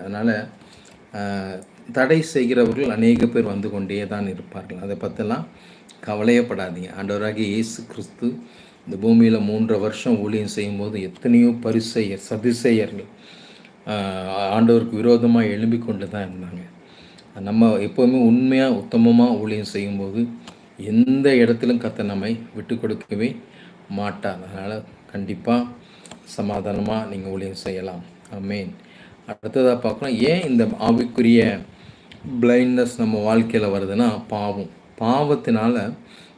அதனால் தடை செய்கிறவர்கள் அநேக பேர் வந்து கொண்டே தான் இருப்பார்கள். அதை பற்றிலாம் கவலையப்படாதீங்க. ஆண்டவராகிய இயேசு கிறிஸ்து இந்த பூமியில் 3 வருஷம் ஊழியம் செய்யும்போது எத்தனையோ பரிசெயர் சதுசேயர்கள் ஆண்டவருக்கு விரோதமாக எழும்பி கொண்டு தான் இருந்தாங்க. நம்ம எப்போவுமே உண்மையாக உத்தமமாக ஊழியம் செய்யும்போது எந்த இடத்திலும் கர்த்தர் நம்மை விட்டு கொடுக்கவே மாட்டார். அதனால் கண்டிப்பாக சமாதானமாக நீங்கள் ஊழியம் செய்யலாம். ஆமென். அடுத்ததாக பார்க்கலாம், ஏன் இந்த ஆவிக்குரிய பிளைண்ட்னஸ் நம்ம வாழ்க்கையில் வருதுன்னா பாவத்தினால்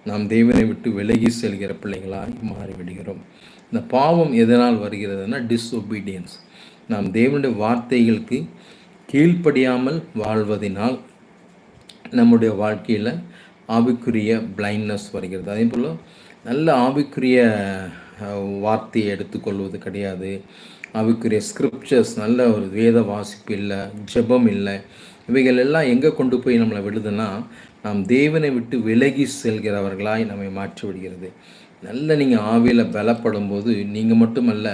நாம் தேவனை விட்டு விலகி செல்கிற பிள்ளைகளாக மாறிவிடுகிறோம். இந்த பாவம் எதனால் வருகிறதுனா டிஸ்ஒபீடியன்ஸ். நாம் தேவனுடைய வார்த்தைகளுக்கு கீழ்ப்படியாமல் வாழ்வதனால் நம்முடைய வாழ்க்கையில் ஆவிக்குரிய பிளைண்ட்னஸ் வருகிறது. அதே போல் நல்ல ஆவிக்குரிய வார்த்தையை எடுத்துக்கொள்வது கிடையாது. ஆவிக்குரிய ஸ்கிரிப்சர்ஸ், நல்ல ஒரு வேத வாசிப்பு இல்லை, ஜெபம் இல்லை. இவைகள் எல்லாம் எங்கே கொண்டு போய் நம்மளை விடுதுன்னா, நாம் தேவனை விட்டு விலகி செல்கிறவர்களாய் நம்மை மாற்றி விடுகிறது. நல்ல நீங்கள் ஆவியில் பலப்படும் போது நீங்கள் மட்டுமல்ல,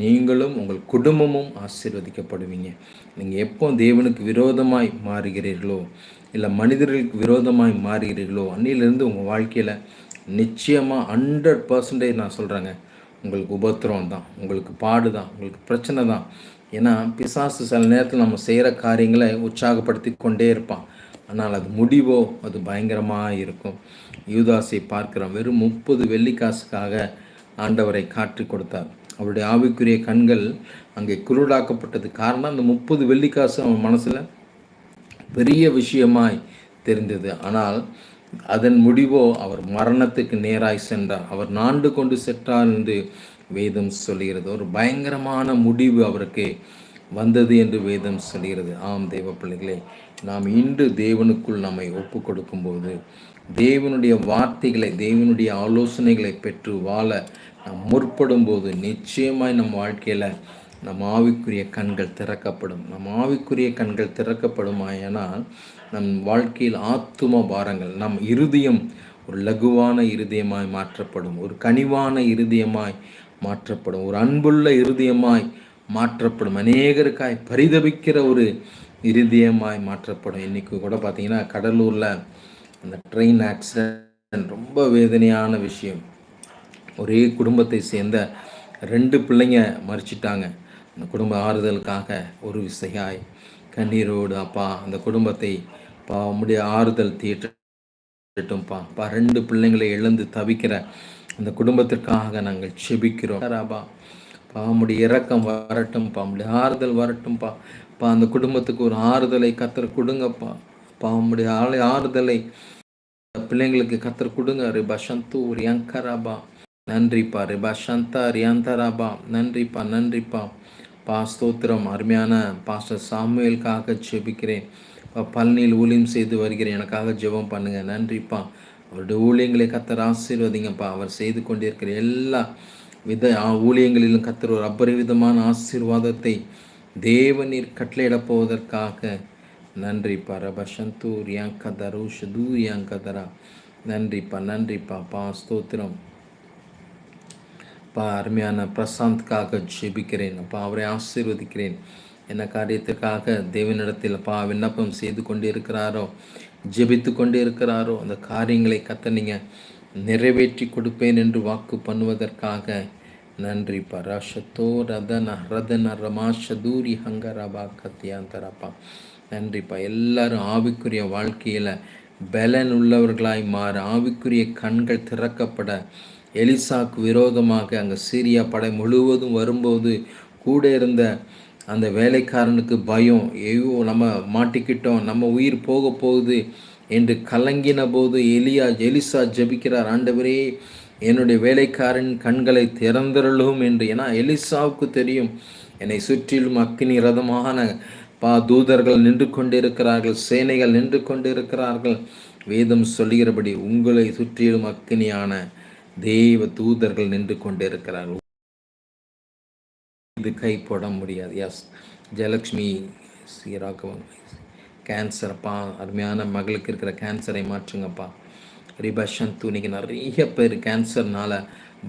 நீங்களும் உங்கள் குடும்பமும் ஆசீர்வதிக்கப்படுவீங்க. நீங்கள் எப்போ தேவனுக்கு விரோதமாய் மாறுகிறீர்களோ, இல்லை மனிதர்களுக்கு விரோதமாய் மாறுகிறீர்களோ, அன்னிலிருந்து உங்கள் வாழ்க்கையில் நிச்சயமாக 100% நான் சொல்கிறேங்க, உங்களுக்கு உபத்திரம் தான், உங்களுக்கு பாடு தான், உங்களுக்கு பிரச்சனை தான். ஏன்னா பிசாசு சில நேரத்தில் நம்ம செய்கிற காரியங்களை உற்சாகப்படுத்தி கொண்டே இருப்பான். ஆனால் அது முடிவோ அது பயங்கரமாக இருக்கும். யூதாசை பார்க்கிறோம், வெறும் 30 வெள்ளிக்காசுக்காக ஆண்டவரை காட்டி கொடுத்தார். அவருடைய ஆவிக்குரிய கண்கள் அங்கே குருடாக்கப்பட்டது காரணம் அந்த 30 வெள்ளிக்காசு அவன் மனசில் பெரிய விஷயமாய் தெரிந்தது. ஆனால் அதன் முடிவோ அவர் மரணத்துக்கு நேராய் சென்றார். அவர் நாண்டு கொண்டு சென்றார் என்று வேதம் சொல்கிறது. ஒரு பயங்கரமான முடிவு அவருக்கு வந்தது என்று வேதம் சொல்கிறது. ஆம் தேவ பிள்ளைகளே, நாம் இன்று தேவனுக்குள் நம்மை ஒப்பு கொடுக்கும்போது, தேவனுடைய வார்த்தைகளை, தேவனுடைய ஆலோசனைகளை பெற்று வாழ நாம் முற்படும் போது நிச்சயமாய் நம் வாழ்க்கையில் நம் ஆவிக்குரிய கண்கள் திறக்கப்படும். நம் ஆவிக்குரிய கண்கள் திறக்கப்படுமானால் நம் வாழ்க்கையில் ஆத்தும பாரங்கள், நம் இருதயம் ஒரு லகுவான இருதயமாய் மாற்றப்படும், ஒரு கனிவான இருதயமாய் மாற்றப்படும், ஒரு அன்புள்ள இருதயமாய் மாற்றப்படும், அநேகருக்காய் பரிதபிக்கிற ஒரு இருதயமாய் மாற்றப்படும். இன்றைக்கி கூட பார்த்திங்கன்னா கடலூரில் அந்த ட்ரெயின் ஆக்சிடென்ட் ரொம்ப வேதனையான விஷயம். ஒரே குடும்பத்தை சேர்ந்த 2 பிள்ளைங்க மறிச்சிட்டாங்க. அந்த குடும்ப ஆறுதலுக்காக ஒரு விசையாய் கண்ணீரோடு, அப்பா அந்த குடும்பத்தை உம்முடைய ஆறுதல் தீட்டட்டும்பா, 2 பிள்ளைங்களை இழந்து தவிக்கிற அந்த குடும்பத்திற்காக நாங்கள் செபிக்கிறோம். உம்முடைய இரக்கம் வரட்டும்பா, உம்முடைய ஆறுதல் வரட்டும்பா. அந்த குடும்பத்துக்கு ஒரு ஆறுதலை கர்த்தர் கொடுங்கப்பா. உம்முடைய ஆறுதலை பிள்ளைங்களுக்கு கர்த்தர் கொடுங்க. ரிபா சந்து ரியாங்கராபா, நன்றிப்பா. ரிபா சந்தா ரியாந்தராபா, நன்றிப்பா. ஸ்தோத்திரம். அருமையான பாஸ்டர் சாமுவேலுக்காக ஜெபிக்கிறேன். பழனியில் ஊழியம் செய்து வருகிறேன், எனக்காக ஜெபம் பண்ணுங்க. நன்றிப்பா. அவருடைய ஊழியங்களை கர்த்தர் ஆசீர்வதிங்கப்பா. அவர் செய்து கொண்டிருக்கிற எல்லா ஊழியங்களிலும் கர்த்தர் ஒரு அபரிவிதமான ஆசீர்வாதத்தை தேவநீர் கட்டளையிட போவதற்காக நன்றிப்பா. ரபசந்து ரியாங்கதரு ஷது ரியாங்கதரா, நன்றிப்பா. ஸ்தோத்திரம். அருமையான பிரசாந்த்காக ஜெபிக்கிறேன். அவரை ஆசீர்வதிக்கிறேன். என்ன காரியத்துக்காக தேவனிடத்தில் விண்ணப்பம் செய்து கொண்டே இருக்கிறாரோ, ஜெபித்து கொண்டே இருக்கிறாரோ, அந்த காரியங்களை கர்த்தர் நீங்கள் நிறைவேற்றி கொடுப்பேன் என்று வாக்கு பண்ணுவதற்காக நன்றிப்பா. ரஷத்தோ ரதன ரமாஷதூரி ஹங்கரபா கத்தியாந்தரப்பா, நன்றிப்பா. எல்லாரும் ஆவிக்குரிய வாழ்க்கையில் பலன் உள்ளவர்களாய் மாற, ஆவிக்குரிய கண்கள் திறக்கப்பட, எலிசாக்கு விரோதமாக அங்கே சீரியா படை முழுவதும் வரும்போது கூட இருந்த அந்த வேலைக்காரனுக்கு பயம், ஐயோ நம்ம மாட்டிக்கிட்டோம், நம்ம உயிர் போக போகுது என்று கலங்கின போது எலிசா ஜெபிக்கிறார், ஆண்டவரே என்னுடைய வேலைக்காரன் கண்களை திறந்தருளும் என்று. ஏன்னா எலிசாவுக்கு தெரியும், என்னை சுற்றிலும் அக்கினி ரதமான தூதர்கள் நின்று கொண்டிருக்கிறார்கள், சேனைகள் நின்று கொண்டிருக்கிறார்கள். வேதம் சொல்லுகிறபடி உங்களை சுற்றிலும் அக்கினியான தேவ தூதர்கள் நின்று கொண்டிருக்கிறார்கள். இது கை போட முடியாது. எஸ், ஜெயலக்ஷ்மி சீராகவும் கேன்சர்ப்பா, அருமையான மகளுக்கு இருக்கிற கேன்சரை மாற்றுங்கப்பா. ரிபஷந்து, இன்னைக்கு நிறைய பேர் கேன்சர்னால்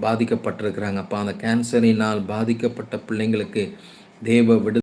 பாதிக்கப்பட்டிருக்கிறாங்கப்பா. அந்த கேன்சரினால் பாதிக்கப்பட்ட பிள்ளைங்களுக்கு தேவ விடு